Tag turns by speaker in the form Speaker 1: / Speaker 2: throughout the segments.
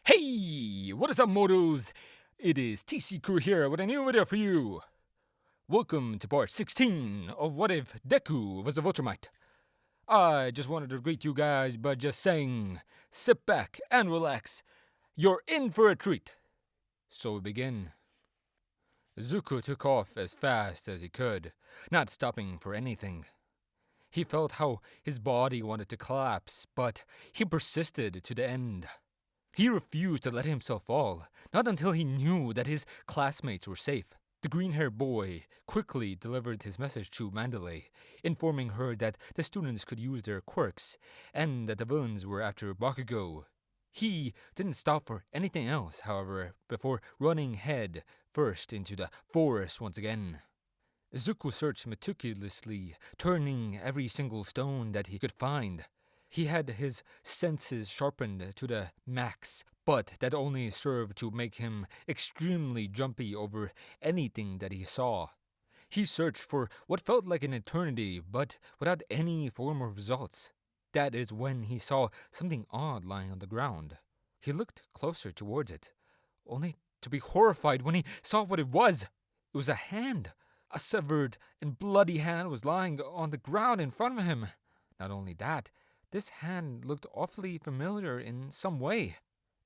Speaker 1: Hey, what is up, mortals? It is TCCrew here with a new video for you. Welcome to part 16 of What If Deku Was a Viltrumite. I just wanted to greet you guys by just saying, sit back and relax. You're in for a treat. So we begin. Izuku took off as fast as he could, not stopping for anything. He felt how his body wanted to collapse, but he persisted to the end. He refused to let himself fall, not until he knew that his classmates were safe. The green-haired boy quickly delivered his message to Mandalay, informing her that the students could use their quirks, and that the villains were after Bakugo. He didn't stop for anything else, however, before running head first into the forest once again. Izuku searched meticulously, turning every single stone that he could find. He had his senses sharpened to the max, but that only served to make him extremely jumpy over anything that he saw. He searched for what felt like an eternity, but without any form of results. That is when he saw something odd lying on the ground. He looked closer towards it, only to be horrified when he saw what it was. It was a hand. A severed and bloody hand was lying on the ground in front of him. Not only that, this hand looked awfully familiar in some way.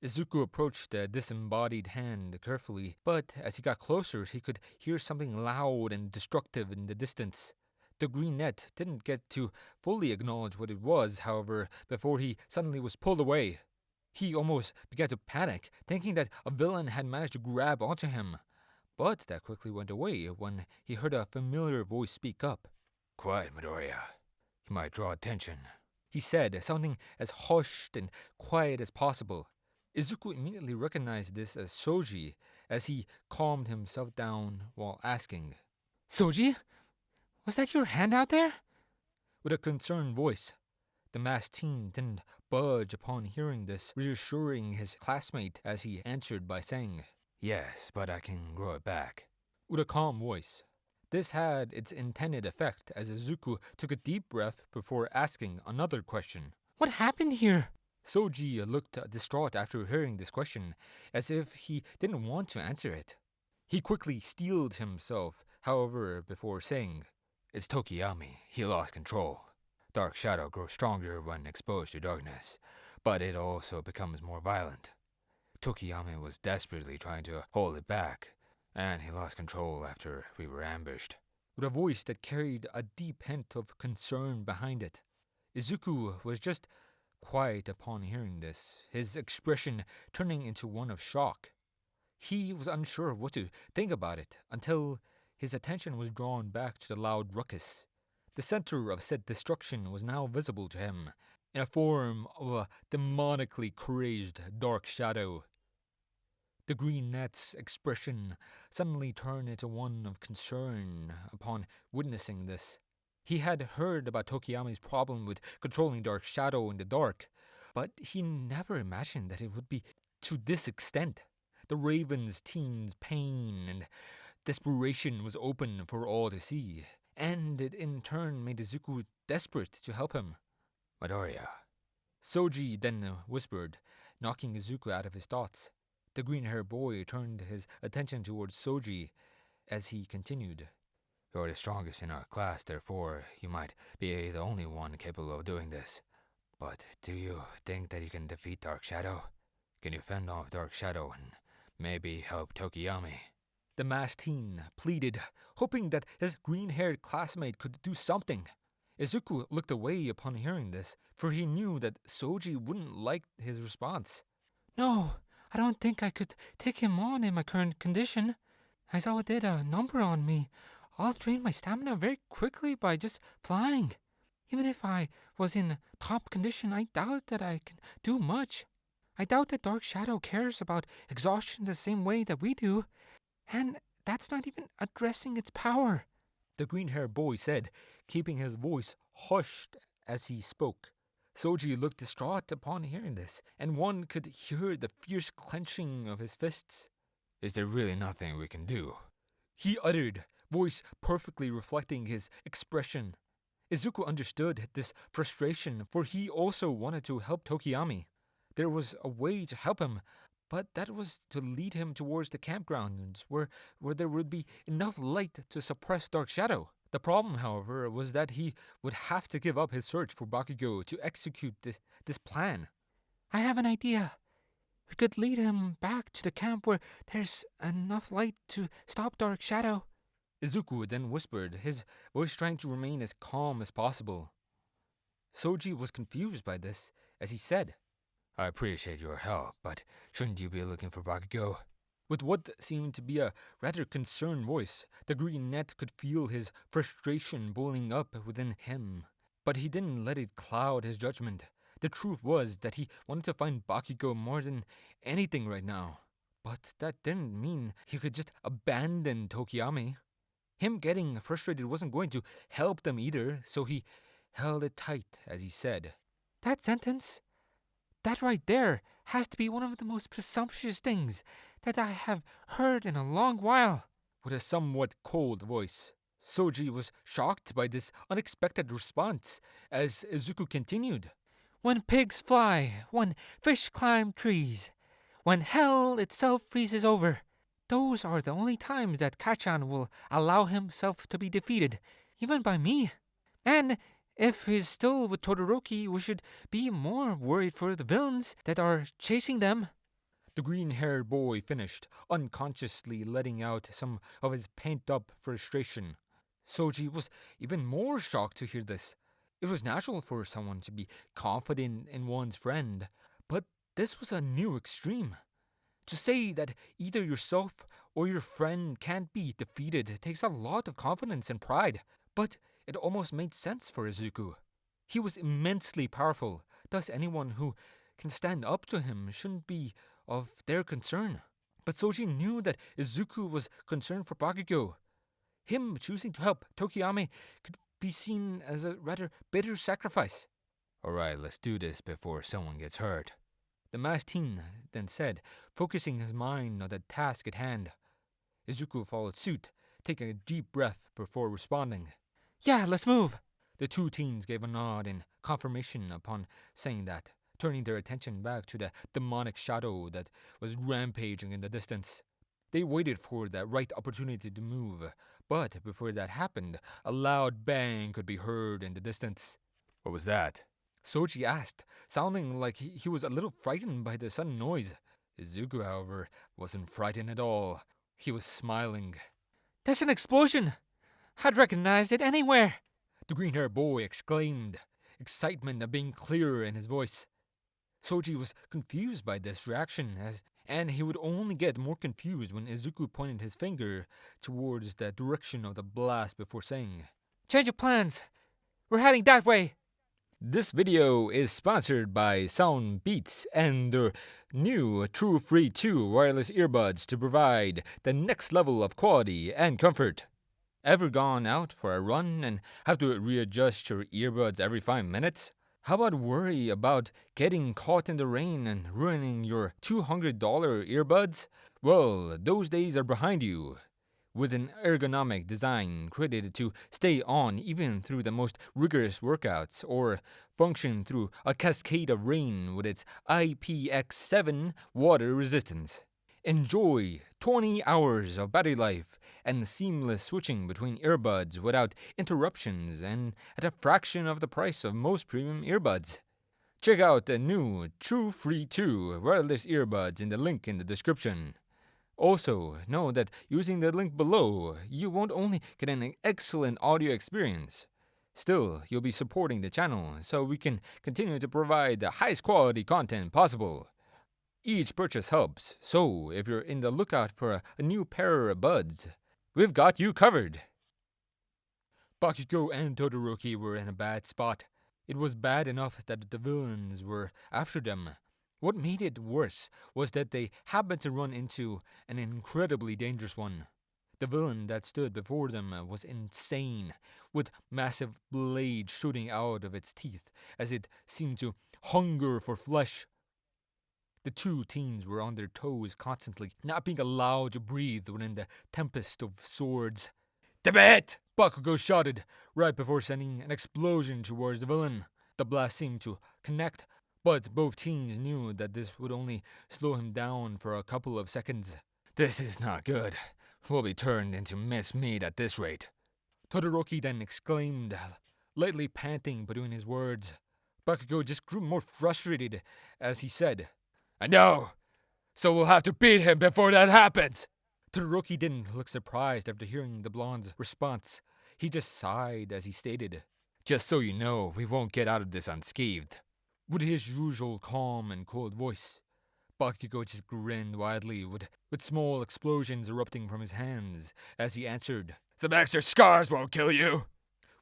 Speaker 1: Izuku approached the disembodied hand carefully, but as he got closer, he could hear something loud and destructive in the distance. The green net didn't get to fully acknowledge what it was, however, before he suddenly was pulled away. He almost began to panic, thinking that a villain had managed to grab onto him. But that quickly went away when he heard a familiar voice speak up. "Quiet, Midoriya. You might draw attention," he said, sounding as hushed and quiet as possible. Izuku immediately recognized this as Soji, as he calmed himself down while asking, "Soji? Was that your hand out there?" With a concerned voice. The masked teen didn't budge upon hearing this, reassuring his classmate as he answered by saying, "Yes, but I can grow it back," with a calm voice. This had its intended effect as Izuku took a deep breath before asking another question. "What happened here?" Soji looked distraught after hearing this question, as if he didn't want to answer it. He quickly steeled himself, however, before saying, "It's Tokiyami. He lost control. Dark shadow grows stronger when exposed to darkness, but it also becomes more violent. Tokiyami was desperately trying to hold it back, and he lost control after we were ambushed," with a voice that carried a deep hint of concern behind it. Izuku was just quiet upon hearing this, his expression turning into one of shock. He was unsure of what to think about it until his attention was drawn back to the loud ruckus. The center of said destruction was now visible to him, in a form of a demonically crazed dark shadow. The green net's expression suddenly turned into one of concern upon witnessing this. He had heard about Tokiyami's problem with controlling dark shadow in the dark, but he never imagined that it would be to this extent. The Raven's teen's pain and desperation was open for all to see, and it in turn made Izuku desperate to help him. "Midoriya," Soji then whispered, knocking Izuku out of his thoughts. The green-haired boy turned his attention towards Soji as he continued. "You're the strongest in our class, therefore you might be the only one capable of doing this. But do you think that you can defeat Dark Shadow? Can you fend off Dark Shadow and maybe help Tokiyami?" The masked teen pleaded, hoping that his green-haired classmate could do something. Izuku looked away upon hearing this, for he knew that Soji wouldn't like his response. "No, I don't think I could take him on in my current condition. Aizawa did a number on me. I'll drain my stamina very quickly by just flying. Even if I was in top condition, I doubt that I can do much. I doubt that Dark Shadow cares about exhaustion the same way that we do. And that's not even addressing its power," the green-haired boy said, keeping his voice hushed as he spoke. Soji looked distraught upon hearing this, and one could hear the fierce clenching of his fists. "Is there really nothing we can do?" he uttered, voice perfectly reflecting his expression. Izuku understood this frustration, for he also wanted to help Tokiyami. There was a way to help him, but that was to lead him towards the campgrounds where there would be enough light to suppress dark shadow. The problem, however, was that he would have to give up his search for Bakugo to execute this plan. I have an idea. We could lead him back to the camp where there's enough light to stop dark shadow. Izuku then whispered, his voice trying to remain as calm as possible. Soji was confused by this, as he said, I appreciate your help, but shouldn't you be looking for Bakugo? With what seemed to be a rather concerned voice, the green net could feel his frustration boiling up within him. But he didn't let it cloud his judgment. The truth was that he wanted to find Bakugo more than anything right now. But that didn't mean he could just abandon Tokiyami. Him getting frustrated wasn't going to help them either, so he held it tight as he said, That sentence, that right there, has to be one of the most presumptuous things that I have heard in a long while. With a somewhat cold voice, Soji was shocked by this unexpected response as Izuku continued. When pigs fly, when fish climb trees, when hell itself freezes over, those are the only times that Kachan will allow himself to be defeated, even by me. And if he's still with Todoroki, we should be more worried for the villains that are chasing them. The green-haired boy finished, unconsciously letting out some of his pent-up frustration. Soji was even more shocked to hear this. It was natural for someone to be confident in one's friend, but this was a new extreme. To say that either yourself or your friend can't be defeated takes a lot of confidence and pride, but it almost made sense for Izuku. He was immensely powerful, thus anyone who can stand up to him shouldn't be of their concern. But Soji knew that Izuku was concerned for Bakugo. Him choosing to help Tokiyami could be seen as a rather bitter sacrifice. Alright, let's do this before someone gets hurt, the masked teen then said, focusing his mind on the task at hand. Izuku followed suit, taking a deep breath before responding. Yeah, let's move. The two teens gave a nod in confirmation upon saying that, turning their attention back to the demonic shadow that was rampaging in the distance. They waited for the right opportunity to move, but before that happened, a loud bang could be heard in the distance. What was that? Soji asked, sounding like he was a little frightened by the sudden noise. Izuku, however, wasn't frightened at all. He was smiling. That's an explosion! I'd recognize it anywhere! The green-haired boy exclaimed, excitement being clearer in his voice. Soji was confused by this reaction, and he would only get more confused when Izuku pointed his finger towards the direction of the blast before saying, Change of plans! We're heading that way! This video is sponsored by Sound Beats and their new True Free 2 wireless earbuds to provide the next level of quality and comfort. Ever gone out for a run and have to readjust your earbuds every 5 minutes? How about worry about getting caught in the rain and ruining your $200 earbuds? Well, those days are behind you. With an ergonomic design created to stay on even through the most rigorous workouts or function through a cascade of rain with its IPX7 water resistance. Enjoy 20 hours of battery life and seamless switching between earbuds without interruptions and at a fraction of the price of most premium earbuds. Check out the new True Free 2 wireless earbuds in the link in the description. Also, know that using the link below, you won't only get an excellent audio experience. Still, you'll be supporting the channel so we can continue to provide the highest quality content possible. Each purchase helps, so if you're in the lookout for a new pair of buds, we've got you covered. Bakugo and Todoroki were in a bad spot. It was bad enough that the villains were after them. What made it worse was that they happened to run into an incredibly dangerous one. The villain that stood before them was insane, with massive blades shooting out of its teeth as it seemed to hunger for flesh. The two teens were on their toes constantly, not being allowed to breathe within the tempest of swords. "Damn it!" Bakugo shouted, right before sending an explosion towards the villain. The blast seemed to connect, But both teens knew that this would only slow him down for a couple of seconds. This is not good. We'll be turned into minced meat at this rate. Todoroki then exclaimed, lightly panting between his words. Bakugo just grew more frustrated as he said, I know! So we'll have to beat him before that happens! Todoroki didn't look surprised after hearing the blonde's response. He just sighed as he stated, just so you know, we won't get out of this unscathed. With his usual calm and cold voice, Bakugo just grinned widely, with small explosions erupting from his hands as he answered, some extra scars won't kill you!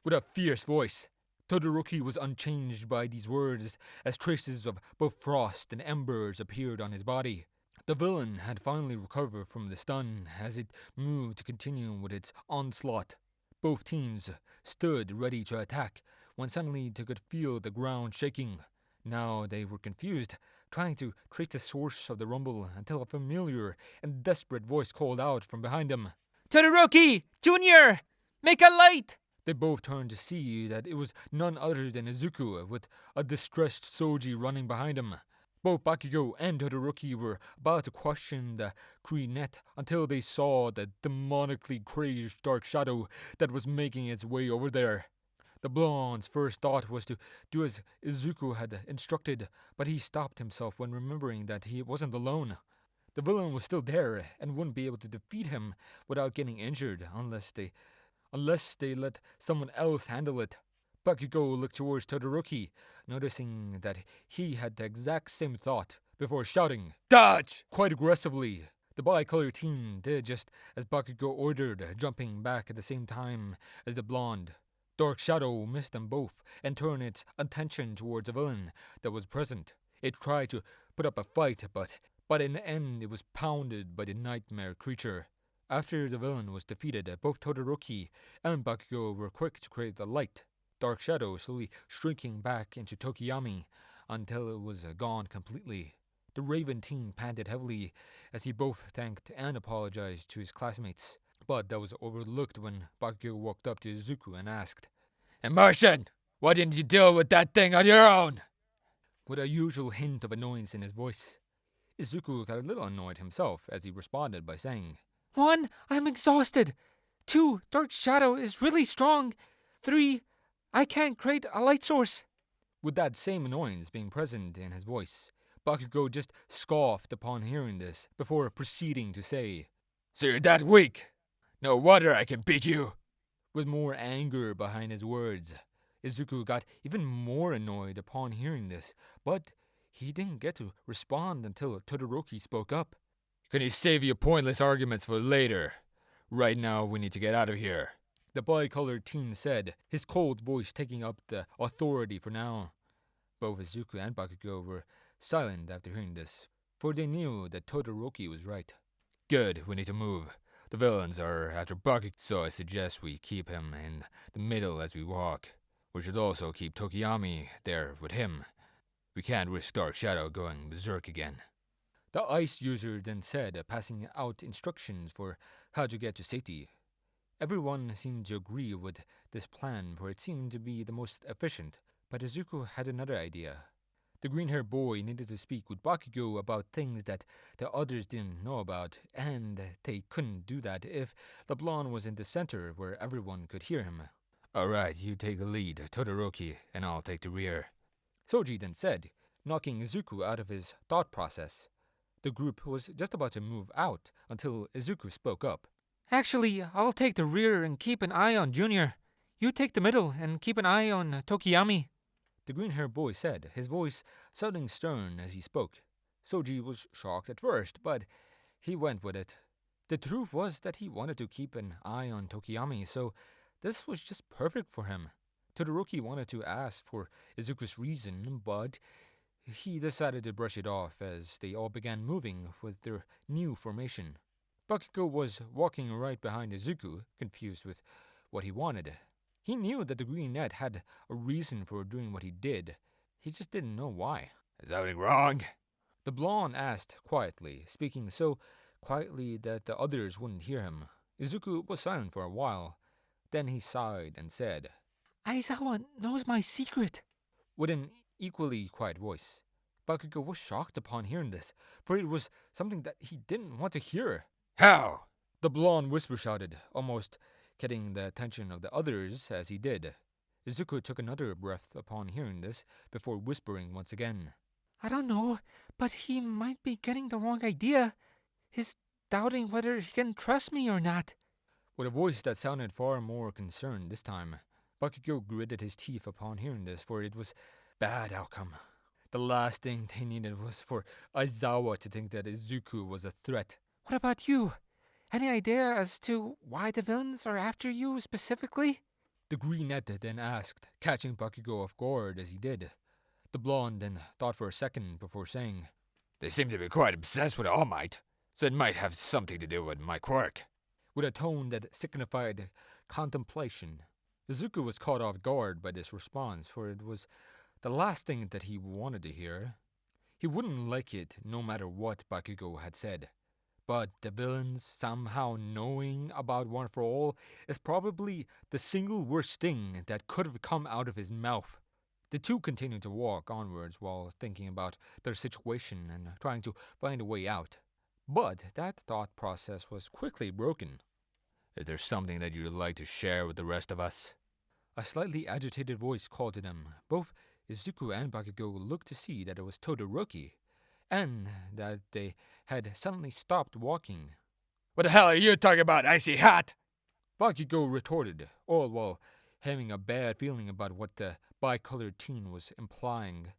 Speaker 1: With a fierce voice, Todoroki was unchanged by these words as traces of both frost and embers appeared on his body. The villain had finally recovered from the stun as it moved to continue with its onslaught. Both teams stood ready to attack when suddenly they could feel the ground shaking. Now they were confused, trying to trace the source of the rumble until a familiar and desperate voice called out from behind them. Todoroki! Junior! Make a light! They both turned to see that it was none other than Izuku, with a distressed Soji running behind him. Both Bakugo and Todoroki were about to question the Kree-net until they saw the demonically crazed dark shadow that was making its way over there. The blonde's first thought was to do as Izuku had instructed, but he stopped himself when remembering that he wasn't alone. The villain was still there and wouldn't be able to defeat him without getting injured unless they let someone else handle it. Bakugo looked towards Todoroki, noticing that he had the exact same thought, before shouting, Dodge! Quite aggressively. The bi-colored teen did just as Bakugo ordered, jumping back at the same time as the blonde. Dark Shadow missed them both and turned its attention towards a villain that was present. It tried to put up a fight, but in the end it was pounded by the nightmare creature. After the villain was defeated, both Todoroki and Bakugo were quick to create the light. Dark Shadow slowly shrinking back into Tokiyami until it was gone completely. The Raven teen panted heavily as he both thanked and apologized to his classmates. But that was overlooked when Bakugo walked up to Izuku and asked, Immersion! Why didn't you deal with that thing on your own? With a usual hint of annoyance in his voice. Izuku got a little annoyed himself as he responded by saying, 1. I'm exhausted. 2. Dark Shadow is really strong. 3. I can't create a light source. With that same annoyance being present in his voice, Bakugo just scoffed upon hearing this before proceeding to say, So you're that weak? No wonder I can beat you. With more anger behind his words, Izuku got even more annoyed upon hearing this, but he didn't get to respond until Todoroki spoke up. Can you save your pointless arguments for later? Right now we need to get out of here. The bi-colored teen said, his cold voice taking up the authority for now. Both Izuku and Bakugo were silent after hearing this, for they knew that Todoroki was right. Good, we need to move. The villains are after Bakugo, so I suggest we keep him in the middle as we walk. We should also keep Tokiyami there with him. We can't risk Dark Shadow going berserk again. The ice user then said, passing out instructions for how to get to safety. Everyone seemed to agree with this plan, for it seemed to be the most efficient, but Izuku had another idea. The green-haired boy needed to speak with Bakugo about things that the others didn't know about, and they couldn't do that if the blonde was in the center where everyone could hear him. Alright, you take the lead, Todoroki, and I'll take the rear. Soji then said, knocking Izuku out of his thought process. The group was just about to move out until Izuku spoke up. Actually, I'll take the rear and keep an eye on Junior. You take the middle and keep an eye on Tokiyami. The green-haired boy said, his voice sounding stern as he spoke. Soji was shocked at first, but he went with it. The truth was that he wanted to keep an eye on Tokiyami, so this was just perfect for him. Todoroki wanted to ask for Izuku's reason, but he decided to brush it off as they all began moving with their new formation. Bakugo was walking right behind Izuku, confused with what he wanted. He knew that the green net had a reason for doing what he did. He just didn't know why. Is something wrong? The blonde asked quietly, speaking so quietly that the others wouldn't hear him. Izuku was silent for a while. Then he sighed and said, Aizawa knows my secret. With an equally quiet voice, Bakugo was shocked upon hearing this, for it was something that he didn't want to hear. How? The blonde whisper shouted, almost getting the attention of the others as he did. Izuku took another breath upon hearing this, before whispering once again. I don't know, but he might be getting the wrong idea. He's doubting whether he can trust me or not. With a voice that sounded far more concerned this time, Bakugo gritted his teeth upon hearing this, for it was bad outcome. The last thing they needed was for Aizawa to think that Izuku was a threat. What about you? Any idea as to why the villains are after you specifically? The brunette then asked, catching Bakugo off guard as he did. The blonde then thought for a second before saying, They seem to be quite obsessed with All Might, so it might have something to do with my quirk. With a tone that signified contemplation, Izuku was caught off guard by this response, for it was the last thing that he wanted to hear. He wouldn't like it no matter what Bakugo had said. But the villains somehow knowing about One for All is probably the single worst thing that could have come out of his mouth. The two continued to walk onwards while thinking about their situation and trying to find a way out. But that thought process was quickly broken. Is there something that you'd like to share with the rest of us? A slightly agitated voice called to them. Both Izuku and Bakugo looked to see that it was Todoroki, and that they had suddenly stopped walking. What the hell are you talking about, icy hot? Bakugo retorted, all while having a bad feeling about what the bicolored teen was implying.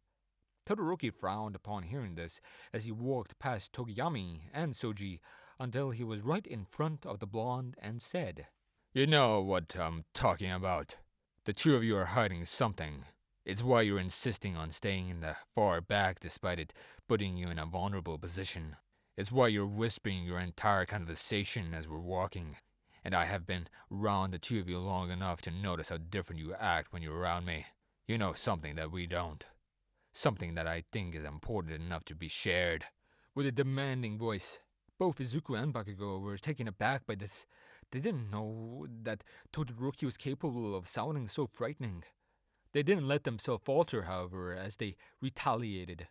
Speaker 1: Todoroki frowned upon hearing this as he walked past Togiyami and Soji until he was right in front of the blonde and said, You know what I'm talking about. The two of you are hiding something. It's why you're insisting on staying in the far back despite it putting you in a vulnerable position. It's why you're whispering your entire conversation as we're walking. And I have been around the two of you long enough to notice how different you act when you're around me. You know something that we don't. Something that I think is important enough to be shared. With a demanding voice, both Izuku and Bakugo were taken aback by this. They didn't know that Todoroki was capable of sounding so frightening. They didn't let themselves falter, however, as they retaliated.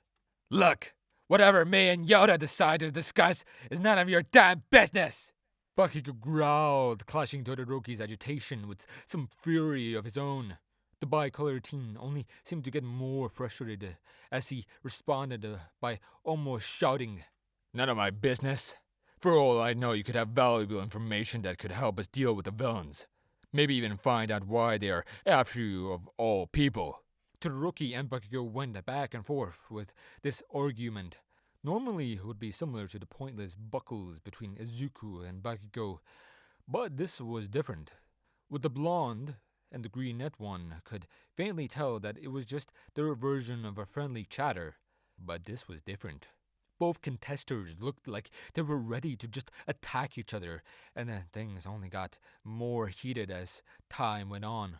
Speaker 1: Look, whatever me and Yoda decide to discuss is none of your damn business! Bakugo growled, clashing Todoroki's agitation with some fury of his own. The bicolored teen only seemed to get more frustrated as he responded by almost shouting, None of my business. For all I know, you could have valuable information that could help us deal with the villains. Maybe even find out why they are after you of all people. Todoroki and Bakugo went back and forth with this argument. Normally it would be similar to the pointless buckles between Izuku and Bakugo, but this was different. With the blonde and the brunette one could faintly tell that it was just their version of a friendly chatter, but this was different. Both contestants looked like they were ready to just attack each other, and then things only got more heated as time went on.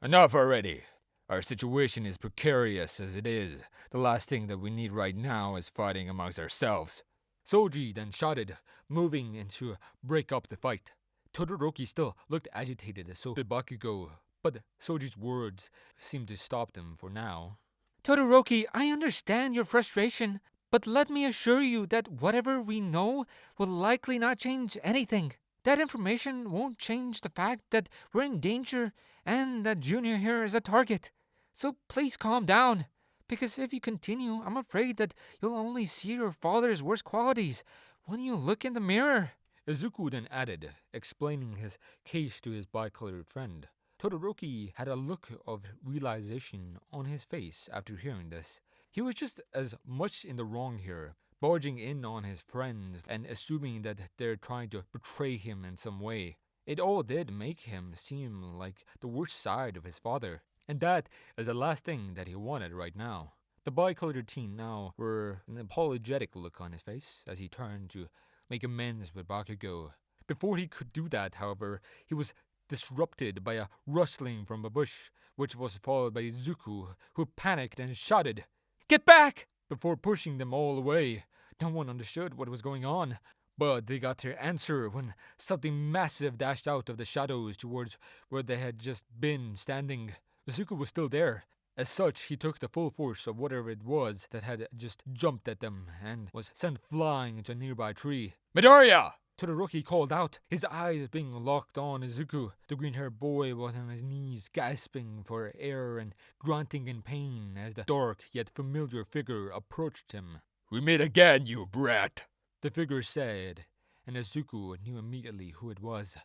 Speaker 1: Enough already! Our situation is precarious as it is. The last thing that we need right now is fighting amongst ourselves. Soji then shouted, moving in to break up the fight. Todoroki still looked agitated, so did Bakugo, but Soji's words seemed to stop them for now. Todoroki, I understand your frustration, but let me assure you that whatever we know will likely not change anything. That information won't change the fact that we're in danger and that Junior here is a target. So please calm down, because if you continue, I'm afraid that you'll only see your father's worst qualities when you look in the mirror. Izuku then added, explaining his case to his bicolored friend. Todoroki had a look of realization on his face after hearing this. He was just as much in the wrong here, barging in on his friends and assuming that they're trying to betray him in some way. It all did make him seem like the worst side of his father, and that is the last thing that he wanted right now. The bicolored teen now wore an apologetic look on his face as he turned to make amends with Bakugo. Before he could do that, however, he was disrupted by a rustling from a bush, which was followed by Izuku, who panicked and shouted, Get back! Before pushing them all away. No one understood what was going on, but they got their answer when something massive dashed out of the shadows towards where they had just been standing. Izuku was still there, As such, he took the full force of whatever it was that had just jumped at them and was sent flying into a nearby tree. Midoriya! Todoroki called out, his eyes being locked on Izuku. The green-haired boy was on his knees, gasping for air and grunting in pain as the dark yet familiar figure approached him. "We meet again, you brat," the figure said, and Izuku knew immediately who it was.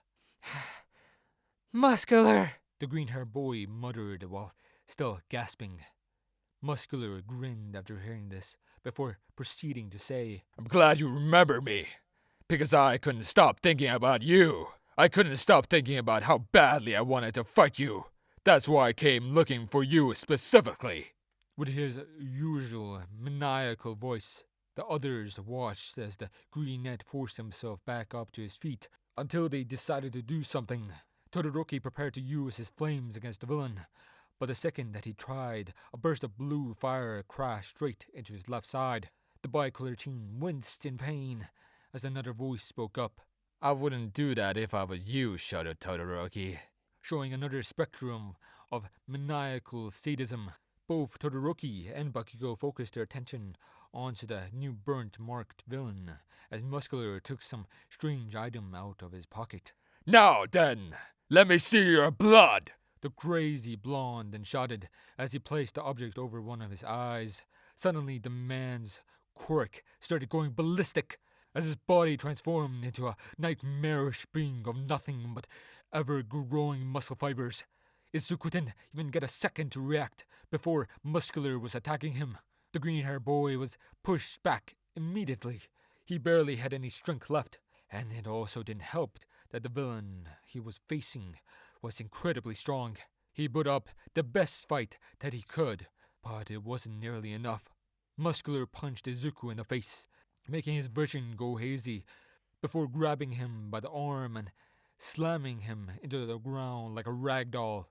Speaker 1: "Muscular!" the green-haired boy muttered while still gasping. Muscular grinned after hearing this, before proceeding to say, "I'm glad you remember me. Because I couldn't stop thinking about you. I couldn't stop thinking about how badly I wanted to fight you. That's why I came looking for you specifically." With his usual maniacal voice, the others watched as the greenette forced himself back up to his feet until they decided to do something. Todoroki prepared to use his flames against the villain, but the second that he tried, a burst of blue fire crashed straight into his left side. The bicolor teen winced in pain as another voice spoke up. "I wouldn't do that if I was you," shuddered Todoroki, showing another spectrum of maniacal sadism. Both Todoroki and Bakugo focused their attention onto the new burnt-marked villain as Muscular took some strange item out of his pocket. "Now then, let me see your blood!" the crazy blonde then shouted as he placed the object over one of his eyes. Suddenly the man's quirk started going ballistic as his body transformed into a nightmarish being of nothing but ever-growing muscle fibers. Izuku didn't even get a second to react before Muscular was attacking him. The green-haired boy was pushed back immediately. He barely had any strength left, and it also didn't help that the villain he was facing was incredibly strong. He put up the best fight that he could, but it wasn't nearly enough. Muscular punched Izuku in the face, making his vision go hazy, before grabbing him by the arm and slamming him into the ground like a rag doll.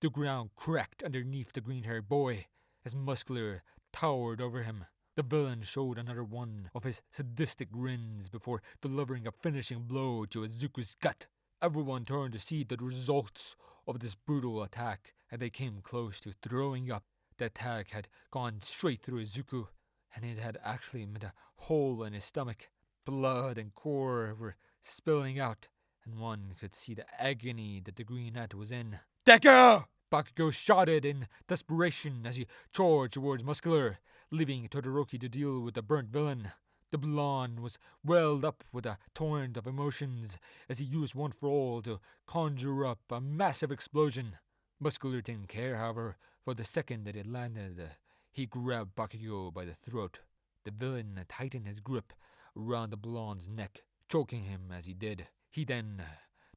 Speaker 1: The ground cracked underneath the green-haired boy as Muscular towered over him. The villain showed another one of his sadistic grins before delivering a finishing blow to Izuku's gut. Everyone turned to see the results of this brutal attack, and they came close to throwing up. The attack had gone straight through Izuku, and it had actually made a hole in his stomach. Blood and gore were spilling out, and one could see the agony that the greenette was in. "Deku!" Bakugo shouted in desperation as he charged towards Muscular, leaving Todoroki to deal with the burnt villain. The blonde was welled up with a torrent of emotions as he used One for All to conjure up a massive explosion. Muscular didn't care, however, for the second that it landed, he grabbed Bakugo by the throat. The villain tightened his grip around the blonde's neck, choking him as he did. He then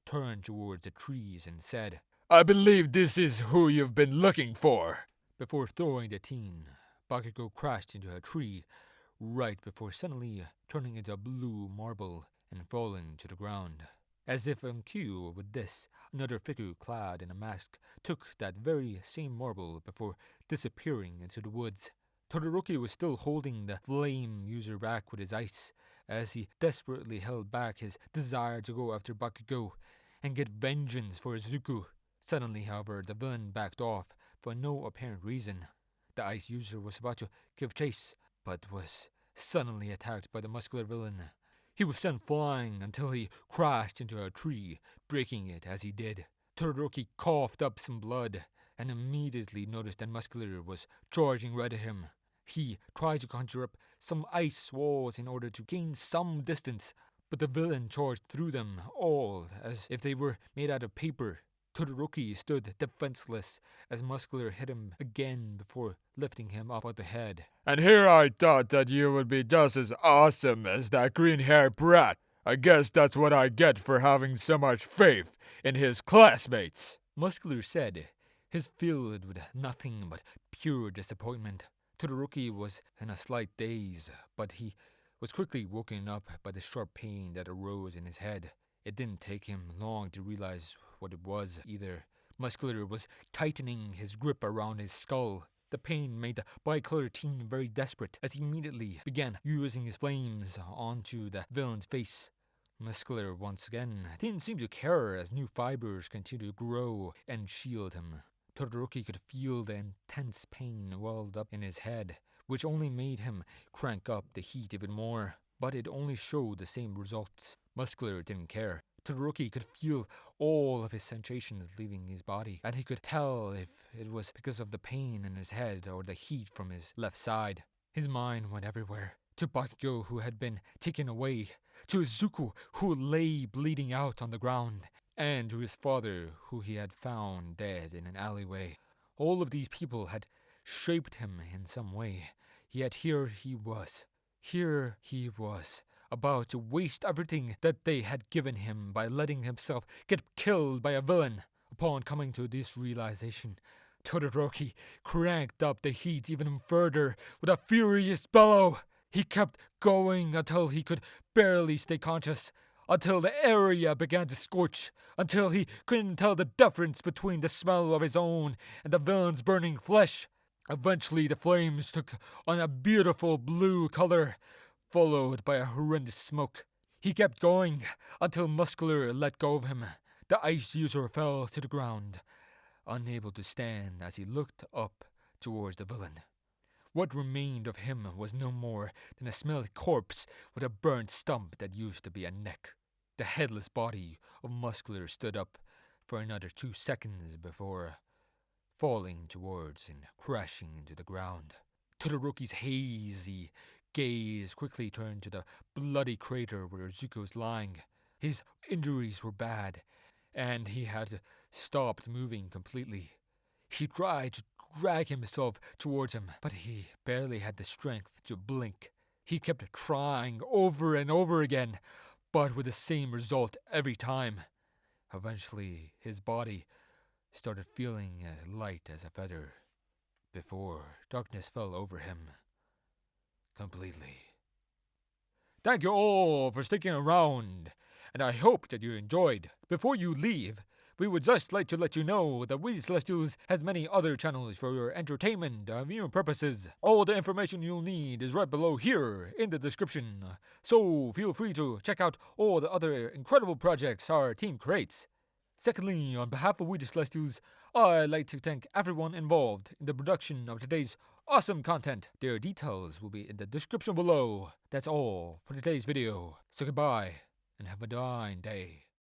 Speaker 1: turned towards the trees and said, "I believe this is who you've been looking for." Before throwing the teen, Bakugo crashed into a tree right before suddenly turning into a blue marble and falling to the ground. As if on cue with this, another figure clad in a mask took that very same marble before disappearing into the woods. Todoroki was still holding the flame user back with his ice as he desperately held back his desire to go after Bakugo and get vengeance for Izuku. Suddenly, however, the villain backed off for no apparent reason. The ice user was about to give chase, but was suddenly attacked by the muscular villain. He was sent flying until he crashed into a tree, breaking it as he did. Todoroki coughed up some blood and immediately noticed that Muscular was charging right at him. He tried to conjure up some ice walls in order to gain some distance, but the villain charged through them all as if they were made out of paper. Todoroki stood defenseless as Muscular hit him again before lifting him up at the head. "And here I thought that you would be just as awesome as that green-haired brat. I guess that's what I get for having so much faith in his classmates," Muscular said, his filled with nothing but pure disappointment. Todoroki was in a slight daze, but he was quickly woken up by the sharp pain that arose in his head. It didn't take him long to realize what it was either. Muscular was tightening his grip around his skull. The pain made the bicolor teen very desperate as he immediately began using his flames onto the villain's face. Muscular once again didn't seem to care as new fibers continued to grow and shield him. Todoroki could feel the intense pain welled up in his head, which only made him crank up the heat even more. But it only showed the same results. Muscular didn't care. Todoroki could feel all of his sensations leaving his body, and he could tell if it was because of the pain in his head or the heat from his left side. His mind went everywhere. To Bakugo, who had been taken away, to Izuku, who lay bleeding out on the ground, and to his father, who he had found dead in an alleyway. All of these people had shaped him in some way, yet here he was, about to waste everything that they had given him by letting himself get killed by a villain. Upon coming to this realization, Todoroki cranked up the heat even further with a furious bellow. He kept going until he could barely stay conscious, until the area began to scorch, until he couldn't tell the difference between the smell of his own and the villain's burning flesh. Eventually the flames took on a beautiful blue color, followed by a horrendous smoke. He kept going until Muscular let go of him. The ice user fell to the ground, unable to stand as he looked up towards the villain. What remained of him was no more than a smelly corpse with a burnt stump that used to be a neck. The headless body of Muscular stood up for another 2 seconds before falling towards and crashing into the ground. Todoroki's hazy gaze quickly turned to the bloody crater where Izuku was lying. His injuries were bad, and he had stopped moving completely. He tried to drag himself towards him, but he barely had the strength to blink. He kept trying over and over again, but with the same result every time. Eventually, his body started feeling as light as a feather before darkness fell over him completely. Thank you all for sticking around, and I hope that you enjoyed. Before you leave, we would just like to let you know that We Celestials has many other channels for your entertainment and viewing purposes. All the information you'll need is right below here in the description, so feel free to check out all the other incredible projects our team creates. Secondly, on behalf of We Celestials, I'd like to thank everyone involved in the production of today's awesome content. Their details will be in the description below. That's all for today's video, so goodbye and have a fine day.